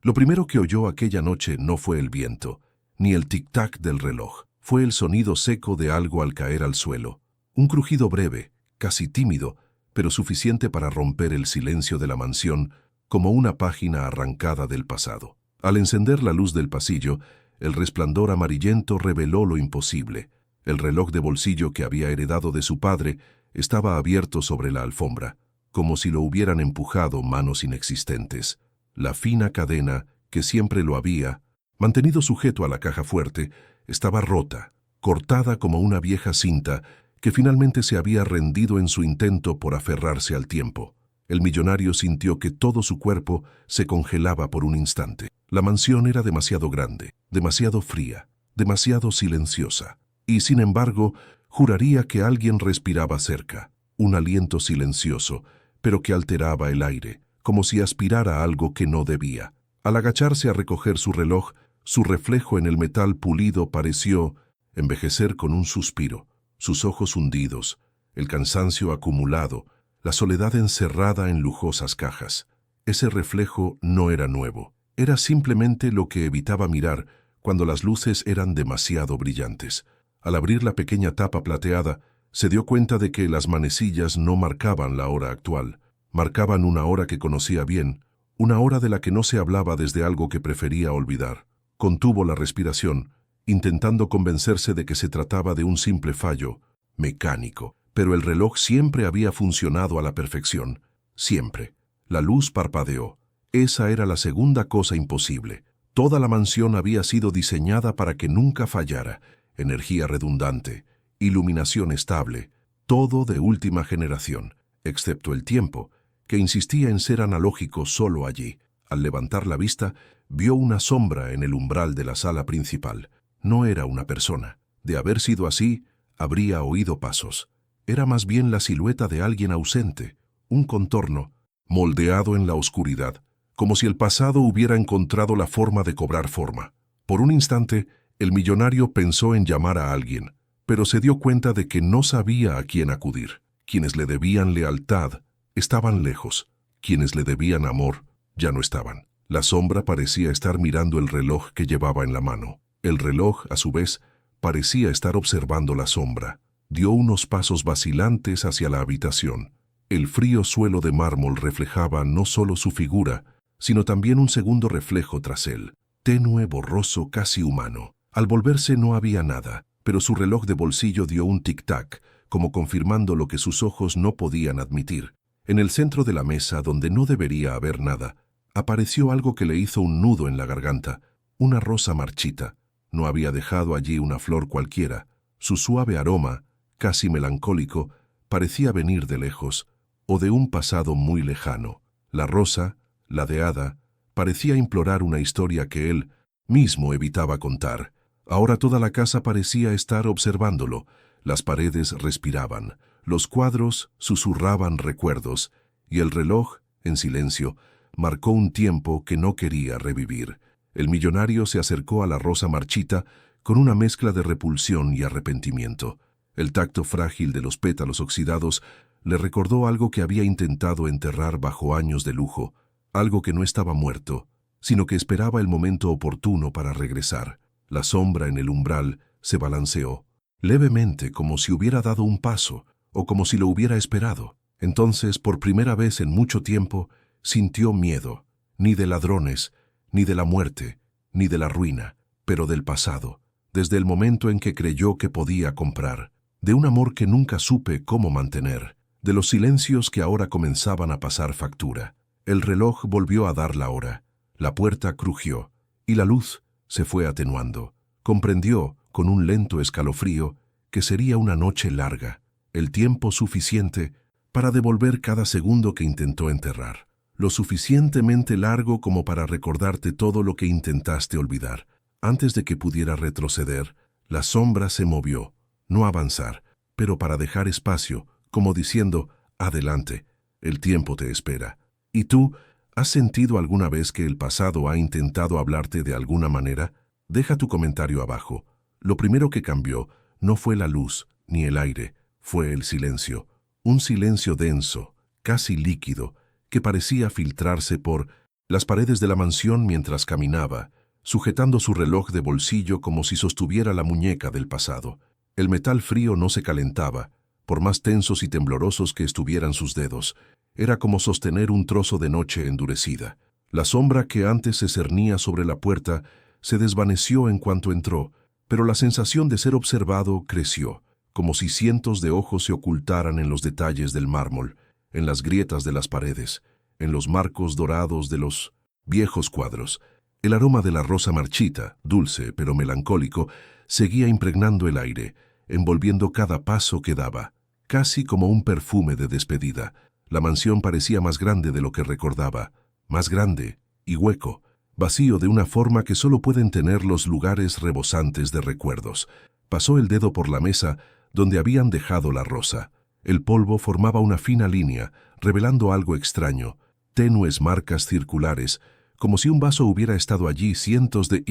Lo primero que oyó aquella noche no fue el viento, ni el tic-tac del reloj. Fue el sonido seco de algo al caer al suelo. Un crujido breve, casi tímido, pero suficiente para romper el silencio de la mansión como una página arrancada del pasado. Al encender la luz del pasillo, el resplandor amarillento reveló lo imposible. El reloj de bolsillo que había heredado de su padre estaba abierto sobre la alfombra, como si lo hubieran empujado manos inexistentes. La fina cadena, que siempre lo había mantenido sujeto a la caja fuerte, estaba rota, cortada como una vieja cinta que finalmente se había rendido en su intento por aferrarse al tiempo. El millonario sintió que todo su cuerpo se congelaba por un instante. La mansión era demasiado grande, demasiado fría, demasiado silenciosa. Y sin embargo, juraría que alguien respiraba cerca, un aliento silencioso, pero que alteraba el aire, como si aspirara algo que no debía. Al agacharse a recoger su reloj, su reflejo en el metal pulido pareció envejecer con un suspiro, sus ojos hundidos, el cansancio acumulado, la soledad encerrada en lujosas cajas. Ese reflejo no era nuevo, era simplemente lo que evitaba mirar cuando las luces eran demasiado brillantes. Al abrir la pequeña tapa plateada, se dio cuenta de que las manecillas no marcaban la hora actual, marcaban una hora que conocía bien, una hora de la que no se hablaba desde algo que prefería olvidar. Contuvo la respiración, intentando convencerse de que se trataba de un simple fallo mecánico, pero el reloj siempre había funcionado a la perfección, siempre. La luz parpadeó. Esa era la segunda cosa imposible. Toda la mansión había sido diseñada para que nunca fallara. Energía redundante, iluminación estable, todo de última generación, excepto el tiempo, que insistía en ser analógico solo allí. Al levantar la vista, vio una sombra en el umbral de la sala principal. No era una persona. De haber sido así, habría oído pasos. Era más bien la silueta de alguien ausente, un contorno, moldeado en la oscuridad, como si el pasado hubiera encontrado la forma de cobrar forma. Por un instante, el millonario pensó en llamar a alguien, pero se dio cuenta de que no sabía a quién acudir. Quienes le debían lealtad estaban lejos. Quienes le debían amor ya no estaban. La sombra parecía estar mirando el reloj que llevaba en la mano. El reloj, a su vez, parecía estar observando la sombra. Dio unos pasos vacilantes hacia la habitación. El frío suelo de mármol reflejaba no solo su figura, sino también un segundo reflejo tras él, tenue, borroso, casi humano. Al volverse no había nada, pero su reloj de bolsillo dio un tic-tac, como confirmando lo que sus ojos no podían admitir. En el centro de la mesa, donde no debería haber nada, apareció algo que le hizo un nudo en la garganta, una rosa marchita. No había dejado allí una flor cualquiera. Su suave aroma, casi melancólico, parecía venir de lejos, o de un pasado muy lejano. La rosa, ladeada, parecía implorar una historia que él mismo evitaba contar. Ahora toda la casa parecía estar observándolo. Las paredes respiraban, los cuadros susurraban recuerdos, y el reloj, en silencio, marcó un tiempo que no quería revivir. El millonario se acercó a la rosa marchita con una mezcla de repulsión y arrepentimiento. El tacto frágil de los pétalos oxidados le recordó algo que había intentado enterrar bajo años de lujo, algo que no estaba muerto, sino que esperaba el momento oportuno para regresar. La sombra en el umbral se balanceó, levemente, como si hubiera dado un paso, o como si lo hubiera esperado. Entonces, por primera vez en mucho tiempo, sintió miedo, ni de ladrones, ni de la muerte, ni de la ruina, pero del pasado, desde el momento en que creyó que podía comprar, de un amor que nunca supe cómo mantener, de los silencios que ahora comenzaban a pasar factura. El reloj volvió a dar la hora, la puerta crujió, y la luz se fue atenuando. Comprendió, con un lento escalofrío, que sería una noche larga, el tiempo suficiente para devolver cada segundo que intentó enterrar, lo suficientemente largo como para recordarte todo lo que intentaste olvidar. Antes de que pudiera retroceder, la sombra se movió, no avanzar, pero para dejar espacio, como diciendo, adelante, el tiempo te espera. ¿Y tú, has sentido alguna vez que el pasado ha intentado hablarte de alguna manera? Deja tu comentario abajo. Lo primero que cambió no fue la luz ni el aire, fue el silencio. Un silencio denso, casi líquido, que parecía filtrarse por las paredes de la mansión mientras caminaba, sujetando su reloj de bolsillo como si sostuviera la muñeca del pasado. El metal frío no se calentaba, por más tensos y temblorosos que estuvieran sus dedos. Era como sostener un trozo de noche endurecida. La sombra que antes se cernía sobre la puerta se desvaneció en cuanto entró, pero la sensación de ser observado creció, como si cientos de ojos se ocultaran en los detalles del mármol, en las grietas de las paredes, en los marcos dorados de los viejos cuadros. El aroma de la rosa marchita, dulce pero melancólico, seguía impregnando el aire, envolviendo cada paso que daba, casi como un perfume de despedida. La mansión parecía más grande de lo que recordaba, más grande y hueco, vacío de una forma que solo pueden tener los lugares rebosantes de recuerdos. Pasó el dedo por la mesa donde habían dejado la rosa. El polvo formaba una fina línea, revelando algo extraño, tenues marcas circulares, como si un vaso hubiera estado allí cientos de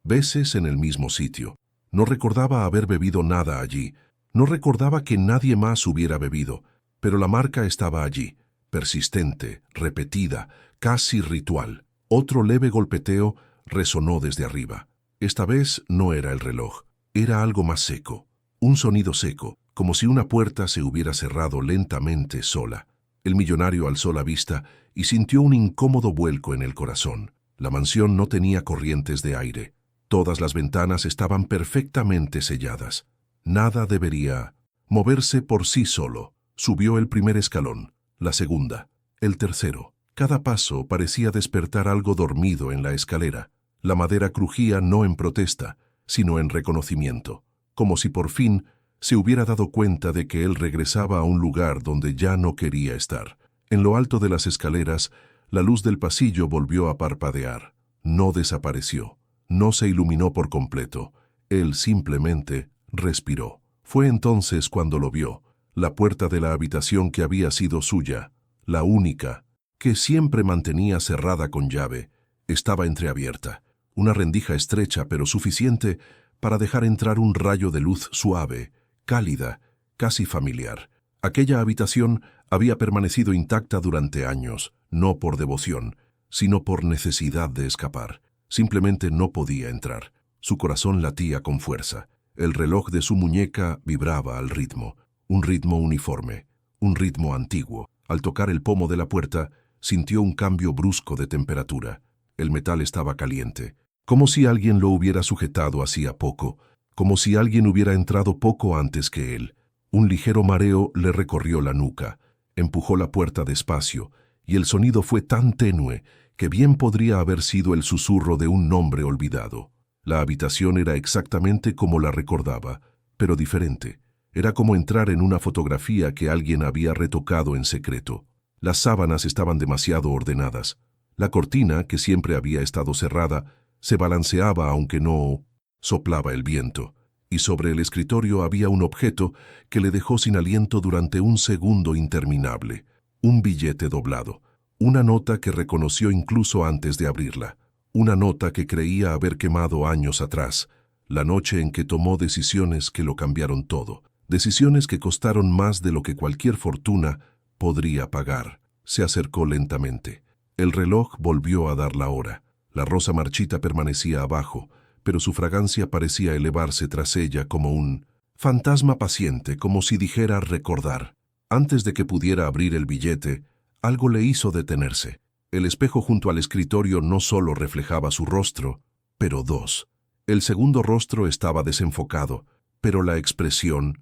veces en el mismo sitio. No recordaba haber bebido nada allí, no recordaba que nadie más hubiera bebido, pero la marca estaba allí, persistente, repetida, casi ritual. Otro leve golpeteo resonó desde arriba. Esta vez no era el reloj, era algo más seco, un sonido seco, como si una puerta se hubiera cerrado lentamente sola. El millonario alzó la vista y sintió un incómodo vuelco en el corazón. La mansión no tenía corrientes de aire. Todas las ventanas estaban perfectamente selladas. Nada debería moverse por sí solo. Subió el primer escalón, la segunda, el tercero. Cada paso parecía despertar algo dormido en la escalera. La madera crujía no en protesta, sino en reconocimiento, como si por fin se hubiera dado cuenta de que él regresaba a un lugar donde ya no quería estar. En lo alto de las escaleras, la luz del pasillo volvió a parpadear. No desapareció, no se iluminó por completo. Él simplemente respiró. Fue entonces cuando lo vio. La puerta de la habitación que había sido suya, la única, que siempre mantenía cerrada con llave, estaba entreabierta. Una rendija estrecha pero suficiente para dejar entrar un rayo de luz suave, cálida, casi familiar. Aquella habitación había permanecido intacta durante años, no por devoción, sino por necesidad de escapar. Simplemente no podía entrar. Su corazón latía con fuerza. El reloj de su muñeca vibraba al ritmo, un ritmo uniforme, un ritmo antiguo. Al tocar el pomo de la puerta, sintió un cambio brusco de temperatura. El metal estaba caliente, como si alguien lo hubiera sujetado hacía poco, como si alguien hubiera entrado poco antes que él. Un ligero mareo le recorrió la nuca, empujó la puerta despacio, y el sonido fue tan tenue que bien podría haber sido el susurro de un nombre olvidado. La habitación era exactamente como la recordaba, pero diferente. Era como entrar en una fotografía que alguien había retocado en secreto. Las sábanas estaban demasiado ordenadas. La cortina, que siempre había estado cerrada, se balanceaba aunque no soplaba el viento, y sobre el escritorio había un objeto que le dejó sin aliento durante un segundo interminable. Un billete doblado, una nota que reconoció incluso antes de abrirla, una nota que creía haber quemado años atrás, la noche en que tomó decisiones que lo cambiaron todo. Decisiones que costaron más de lo que cualquier fortuna podría pagar. Se acercó lentamente. El reloj volvió a dar la hora. La rosa marchita permanecía abajo, pero su fragancia parecía elevarse tras ella como un fantasma paciente, como si dijera recordar. Antes de que pudiera abrir el billete, algo le hizo detenerse. El espejo junto al escritorio no solo reflejaba su rostro, pero dos. El segundo rostro estaba desenfocado, pero la expresión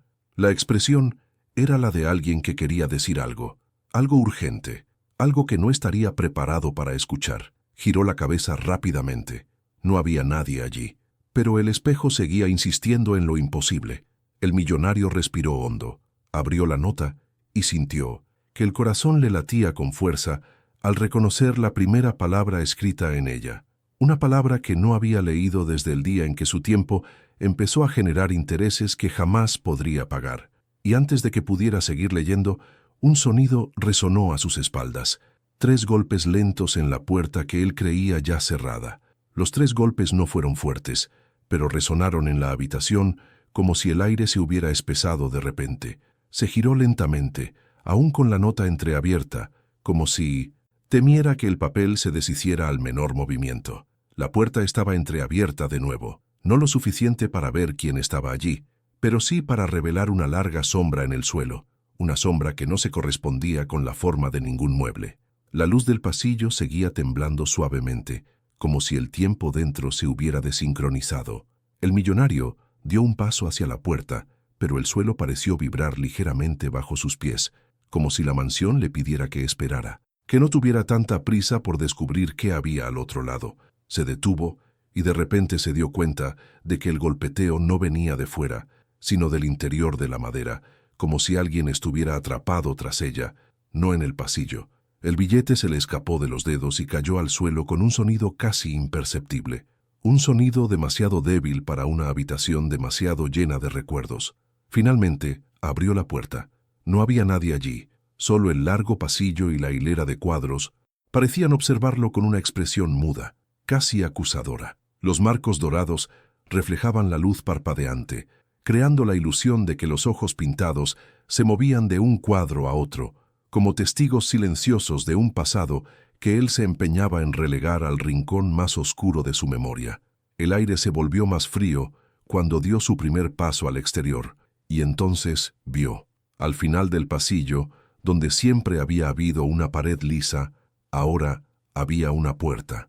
era la de alguien que quería decir algo urgente, algo que no estaría preparado para escuchar. Giró la cabeza rápidamente. No había nadie allí, pero el espejo seguía insistiendo en lo imposible. El millonario respiró hondo, abrió la nota y sintió que el corazón le latía con fuerza al reconocer la primera palabra escrita en ella. Una palabra que no había leído desde el día en que su tiempo empezó a generar intereses que jamás podría pagar. Y antes de que pudiera seguir leyendo, un sonido resonó a sus espaldas. 3 golpes lentos en la puerta que él creía ya cerrada. Los 3 golpes no fueron fuertes, pero resonaron en la habitación como si el aire se hubiera espesado de repente. Se giró lentamente, aún con la nota entreabierta, como si Temiera que el papel se deshiciera al menor movimiento. La puerta estaba entreabierta de nuevo, no lo suficiente para ver quién estaba allí, pero sí para revelar una larga sombra en el suelo, una sombra que no se correspondía con la forma de ningún mueble. La luz del pasillo seguía temblando suavemente, como si el tiempo dentro se hubiera desincronizado. El millonario dio un paso hacia la puerta, pero el suelo pareció vibrar ligeramente bajo sus pies, como si la mansión le pidiera que esperara, que no tuviera tanta prisa por descubrir qué había al otro lado. Se detuvo y de repente se dio cuenta de que el golpeteo no venía de fuera, sino del interior de la madera, como si alguien estuviera atrapado tras ella, no en el pasillo. El billete se le escapó de los dedos y cayó al suelo con un sonido casi imperceptible, un sonido demasiado débil para una habitación demasiado llena de recuerdos. Finalmente, abrió la puerta. No había nadie allí, solo el largo pasillo y la hilera de cuadros parecían observarlo con una expresión muda, casi acusadora. Los marcos dorados reflejaban la luz parpadeante, creando la ilusión de que los ojos pintados se movían de un cuadro a otro, como testigos silenciosos de un pasado que él se empeñaba en relegar al rincón más oscuro de su memoria. El aire se volvió más frío cuando dio su primer paso al exterior, y entonces vio, al final del pasillo, donde siempre había habido una pared lisa, ahora había una puerta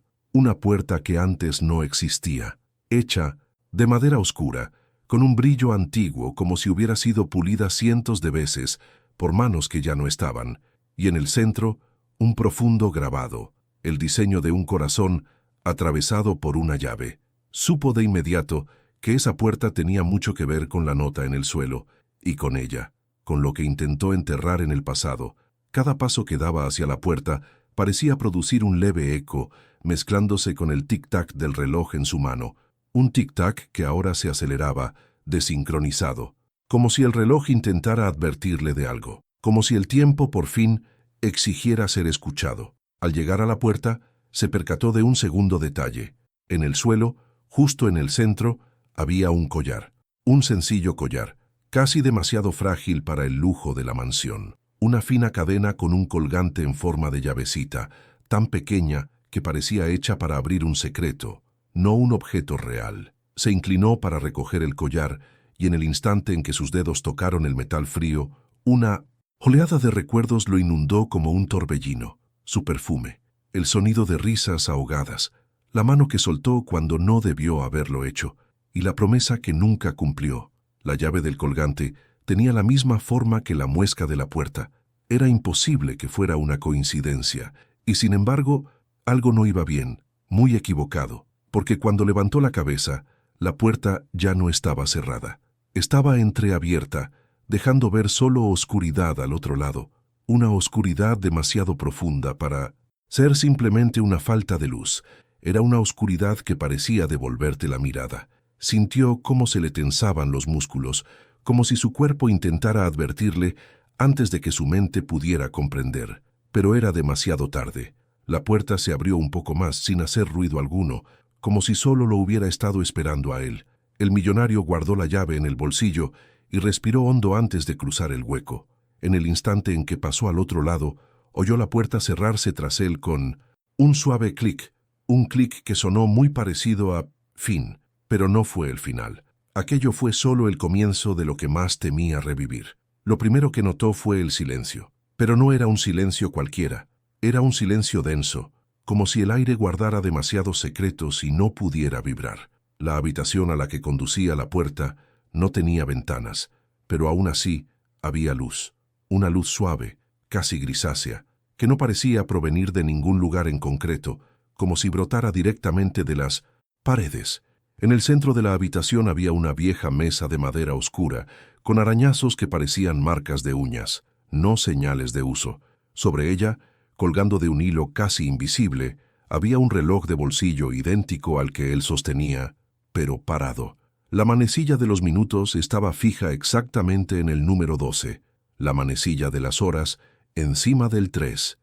que antes no existía, hecha de madera oscura, con un brillo antiguo como si hubiera sido pulida cientos de veces por manos que ya no estaban, y en el centro un profundo grabado, el diseño de un corazón atravesado por una llave. Supo de inmediato que esa puerta tenía mucho que ver con la nota en el suelo, y con ella, con lo que intentó enterrar en el pasado. Cada paso que daba hacia la puerta parecía producir un leve eco, mezclándose con el tic-tac del reloj en su mano, un tic-tac que ahora se aceleraba, desincronizado, como si el reloj intentara advertirle de algo, como si el tiempo por fin exigiera ser escuchado. Al llegar a la puerta, se percató de un segundo detalle. En el suelo, justo en el centro, había un collar, un sencillo collar, casi demasiado frágil para el lujo de la mansión. Una fina cadena con un colgante en forma de llavecita, tan pequeña que parecía hecha para abrir un secreto, no un objeto real. Se inclinó para recoger el collar y en el instante en que sus dedos tocaron el metal frío, una oleada de recuerdos lo inundó como un torbellino. Su perfume, el sonido de risas ahogadas, la mano que soltó cuando no debió haberlo hecho, y la promesa que nunca cumplió. La llave del colgante tenía la misma forma que la muesca de la puerta. Era imposible que fuera una coincidencia, y sin embargo, algo no iba bien, muy equivocado, porque cuando levantó la cabeza, la puerta ya no estaba cerrada. Estaba entreabierta, dejando ver solo oscuridad al otro lado, una oscuridad demasiado profunda para ser simplemente una falta de luz. Era una oscuridad que parecía devolverte la mirada. Sintió cómo se le tensaban los músculos, como si su cuerpo intentara advertirle antes de que su mente pudiera comprender. Pero era demasiado tarde. La puerta se abrió un poco más sin hacer ruido alguno, como si solo lo hubiera estado esperando a él. El millonario guardó la llave en el bolsillo y respiró hondo antes de cruzar el hueco. En el instante en que pasó al otro lado, oyó la puerta cerrarse tras él con un suave clic, un clic que sonó muy parecido a fin, pero no fue el final. Aquello fue solo el comienzo de lo que más temía revivir. Lo primero que notó fue el silencio, pero no era un silencio cualquiera, era un silencio denso, como si el aire guardara demasiados secretos y no pudiera vibrar. La habitación a la que conducía la puerta no tenía ventanas, pero aún así había luz, una luz suave, casi grisácea, que no parecía provenir de ningún lugar en concreto, como si brotara directamente de las paredes. En el centro de la habitación había una vieja mesa de madera oscura, con arañazos que parecían marcas de uñas, no señales de uso. Sobre ella, colgando de un hilo casi invisible, había un reloj de bolsillo idéntico al que él sostenía, pero parado. La manecilla de los minutos estaba fija exactamente en el número 12, la manecilla de las horas encima del 3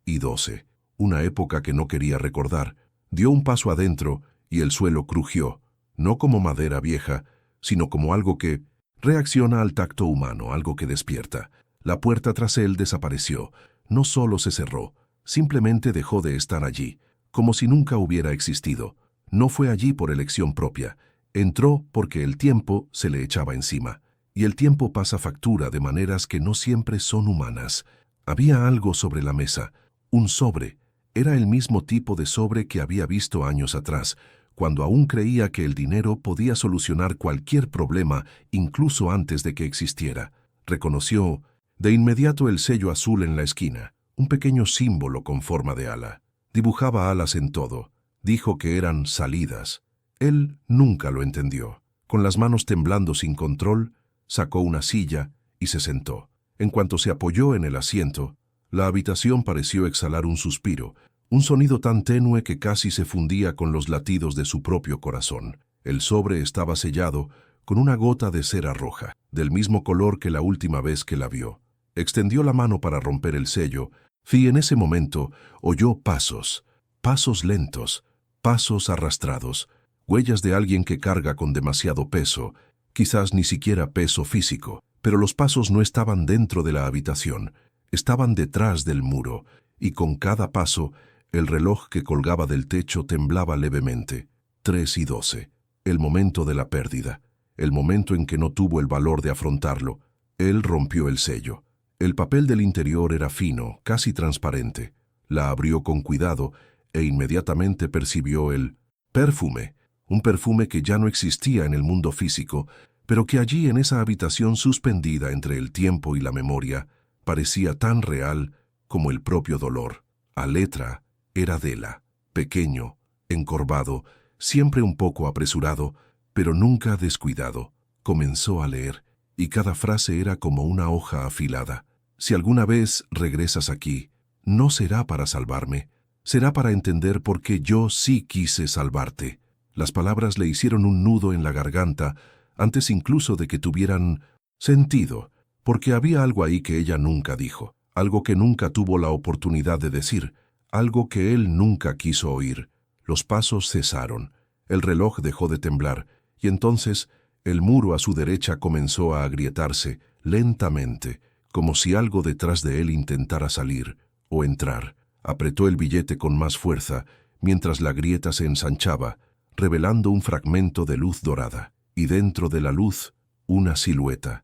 y 12, una época que no quería recordar. Dio un paso adentro y el suelo crujió, no como madera vieja, sino como algo que reacciona al tacto humano, algo que despierta. La puerta tras él desapareció. No solo se cerró, Simplemente dejó de estar allí, como si nunca hubiera existido. No fue allí por elección propia. Entró porque el tiempo se le echaba encima. Y el tiempo pasa factura de maneras que no siempre son humanas. Había algo sobre la mesa, un sobre. Era el mismo tipo de sobre que había visto años atrás, cuando aún creía que el dinero podía solucionar cualquier problema, incluso antes de que existiera. Reconoció de inmediato el sello azul en la esquina, un pequeño símbolo con forma de ala. Dibujaba alas en todo. Dijo que eran salidas. Él nunca lo entendió. Con las manos temblando sin control, sacó una silla y se sentó. En cuanto se apoyó en el asiento, la habitación pareció exhalar un suspiro, un sonido tan tenue que casi se fundía con los latidos de su propio corazón. El sobre estaba sellado con una gota de cera roja, del mismo color que la última vez que la vio. Extendió la mano para romper el sello, y en ese momento oyó pasos, pasos lentos, pasos arrastrados, huellas de alguien que carga con demasiado peso, quizás ni siquiera peso físico, pero los pasos no estaban dentro de la habitación, estaban detrás del muro, y con cada paso, el reloj que colgaba del techo temblaba levemente. 3:12. El momento de la pérdida, el momento en que no tuvo el valor de afrontarlo. Él rompió el sello. El papel del interior era fino, casi transparente. La abrió con cuidado e inmediatamente percibió el perfume, un perfume que ya no existía en el mundo físico, pero que allí en esa habitación suspendida entre el tiempo y la memoria, parecía tan real como el propio dolor. A letra era Dela, pequeño, encorvado, siempre un poco apresurado, pero nunca descuidado. Comenzó a leer, y cada frase era como una hoja afilada. Si alguna vez regresas aquí, no será para salvarme, será para entender por qué yo sí quise salvarte. Las palabras le hicieron un nudo en la garganta, antes incluso de que tuvieran sentido, porque había algo ahí que ella nunca dijo, algo que nunca tuvo la oportunidad de decir, algo que él nunca quiso oír. Los pasos cesaron, el reloj dejó de temblar, y entonces el muro a su derecha comenzó a agrietarse, lentamente, como si algo detrás de él intentara salir o entrar. Apretó el billete con más fuerza, mientras la grieta se ensanchaba, revelando un fragmento de luz dorada. Y dentro de la luz, una silueta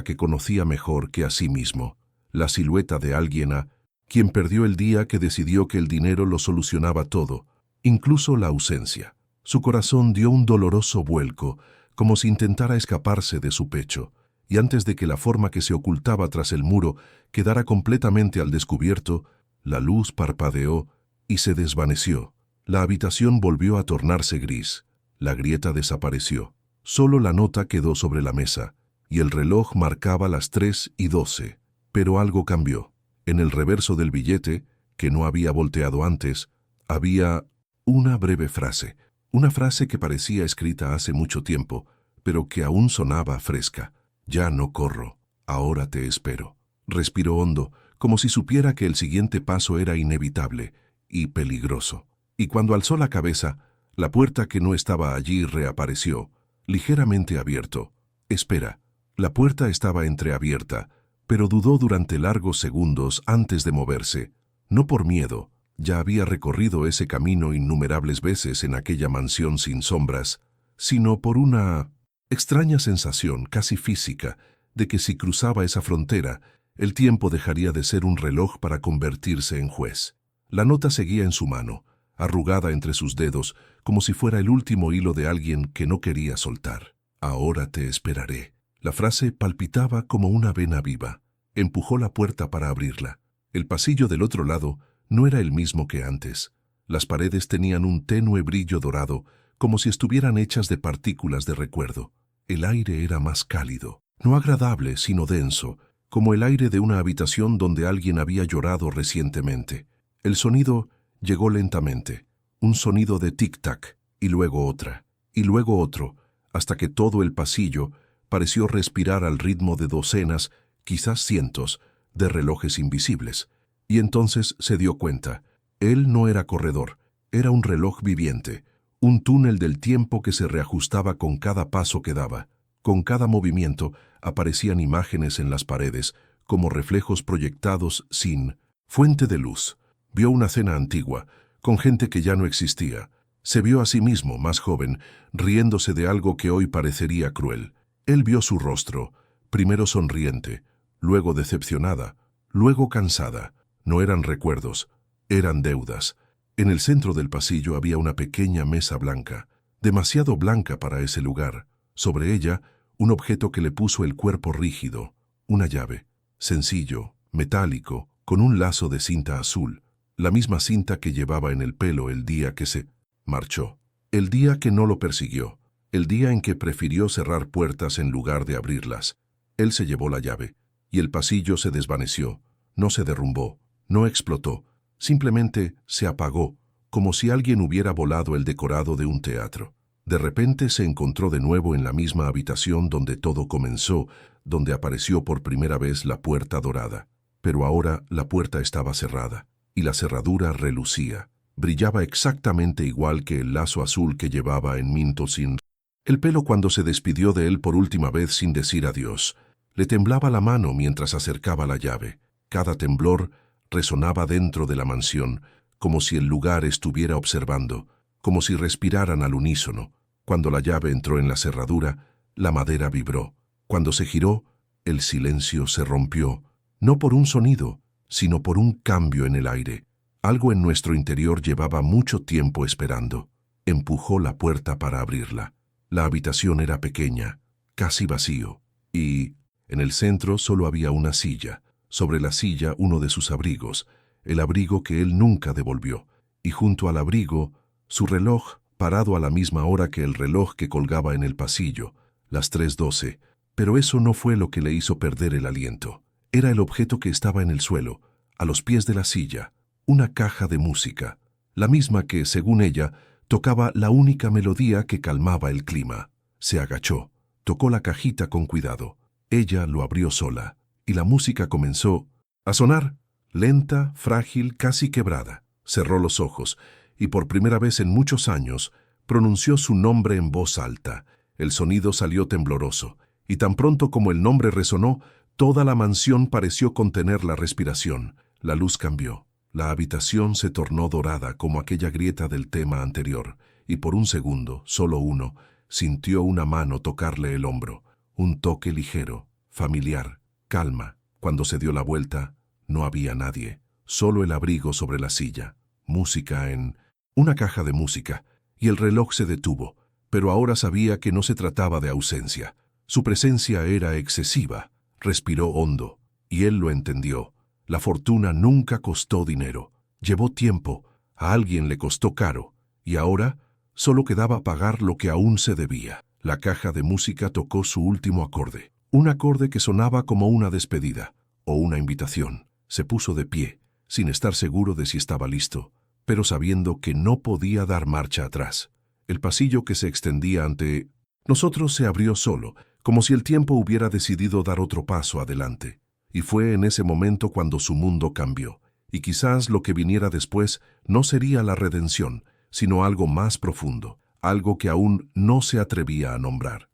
que conocía mejor que a sí mismo, la silueta de alguien a quien perdió el día que decidió que el dinero lo solucionaba todo, incluso la ausencia. Su corazón dio un doloroso vuelco, como si intentara escaparse de su pecho, y antes de que la forma que se ocultaba tras el muro quedara completamente al descubierto, la luz parpadeó y se desvaneció. La habitación volvió a tornarse gris. La grieta desapareció. Solo la nota quedó sobre la mesa, y el reloj marcaba las 3:12. Pero algo cambió. En el reverso del billete, que no había volteado antes, había una breve frase. Una frase que parecía escrita hace mucho tiempo, pero que aún sonaba fresca. Ya no corro, ahora te espero. Respiró hondo, como si supiera que el siguiente paso era inevitable y peligroso. Y cuando alzó la cabeza, la puerta que no estaba allí reapareció, ligeramente abierto. Espera, la puerta estaba entreabierta, pero dudó durante largos segundos antes de moverse. No por miedo, ya había recorrido ese camino innumerables veces en aquella mansión sin sombras, sino por una extraña sensación casi física de que si cruzaba esa frontera, el tiempo dejaría de ser un reloj para convertirse en juez. La nota seguía en su mano, arrugada entre sus dedos, como si fuera el último hilo de alguien que no quería soltar. Ahora te esperaré. La frase palpitaba como una vena viva. Empujó la puerta para abrirla. El pasillo del otro lado no era el mismo que antes. Las paredes tenían un tenue brillo dorado, como si estuvieran hechas de partículas de recuerdo. El aire era más cálido, no agradable, sino denso, como el aire de una habitación donde alguien había llorado recientemente. El sonido llegó lentamente, un sonido de tic-tac, y luego otra, y luego otro, hasta que todo el pasillo pareció respirar al ritmo de docenas, quizás cientos, de relojes invisibles. Y entonces se dio cuenta. Él no era corredor, era un reloj viviente, un túnel del tiempo que se reajustaba con cada paso que daba. Con cada movimiento aparecían imágenes en las paredes, como reflejos proyectados sin Fuente de luz. Vio una cena antigua, con gente que ya no existía. Se vio a sí mismo, más joven, riéndose de algo que hoy parecería cruel. Él vio su rostro, primero sonriente, luego decepcionada, luego cansada. No eran recuerdos, eran deudas. En el centro del pasillo había una pequeña mesa blanca, demasiado blanca para ese lugar. Sobre ella, un objeto que le puso el cuerpo rígido, una llave, sencillo, metálico, con un lazo de cinta azul, la misma cinta que llevaba en el pelo el día que se marchó, el día que no lo persiguió, el día en que prefirió cerrar puertas en lugar de abrirlas. Él se llevó la llave, y el pasillo se desvaneció, no se derrumbó, no explotó, simplemente se apagó, como si alguien hubiera volado el decorado de un teatro. De repente se encontró de nuevo en la misma habitación donde todo comenzó, donde apareció por primera vez la puerta dorada. Pero ahora la puerta estaba cerrada, y la cerradura relucía. Brillaba exactamente igual que el lazo azul que llevaba en Mintosin. El pelo cuando se despidió de él por última vez sin decir adiós. Le temblaba la mano mientras acercaba la llave. Cada temblor resonaba dentro de la mansión, como si el lugar estuviera observando, como si respiraran al unísono. Cuando la llave entró en la cerradura, la madera vibró. Cuando se giró, el silencio se rompió, no por un sonido, sino por un cambio en el aire. Algo en nuestro interior llevaba mucho tiempo esperando. Empujó la puerta para abrirla. La habitación era pequeña, casi vacío, y en el centro solo había una silla. Sobre la silla uno de sus abrigos, el abrigo que él nunca devolvió, y junto al abrigo, su reloj parado a la misma hora que el reloj que colgaba en el pasillo, las 3:12, pero eso no fue lo que le hizo perder el aliento. Era el objeto que estaba en el suelo, a los pies de la silla, una caja de música, la misma que, según ella, tocaba la única melodía que calmaba el clima. Se agachó, tocó la cajita con cuidado. Ella lo abrió sola, y la música comenzó a sonar, lenta, frágil, casi quebrada. Cerró los ojos, y por primera vez en muchos años, pronunció su nombre en voz alta. El sonido salió tembloroso, y tan pronto como el nombre resonó, toda la mansión pareció contener la respiración. La luz cambió. La habitación se tornó dorada como aquella grieta del tema anterior, y por un segundo, solo uno, sintió una mano tocarle el hombro. Un toque ligero, familiar, calma. Cuando se dio la vuelta, no había nadie, solo el abrigo sobre la silla, música en una caja de música, y el reloj se detuvo, pero ahora sabía que no se trataba de ausencia. Su presencia era excesiva. Respiró hondo, y él lo entendió. La fortuna nunca costó dinero. Llevó tiempo, a alguien le costó caro, y ahora solo quedaba pagar lo que aún se debía. La caja de música tocó su último acorde, un acorde que sonaba como una despedida o una invitación. Se puso de pie, sin estar seguro de si estaba listo, pero sabiendo que no podía dar marcha atrás. El pasillo que se extendía ante nosotros se abrió solo, como si el tiempo hubiera decidido dar otro paso adelante. Y fue en ese momento cuando su mundo cambió. Y quizás lo que viniera después no sería la redención, sino algo más profundo, algo que aún no se atrevía a nombrar.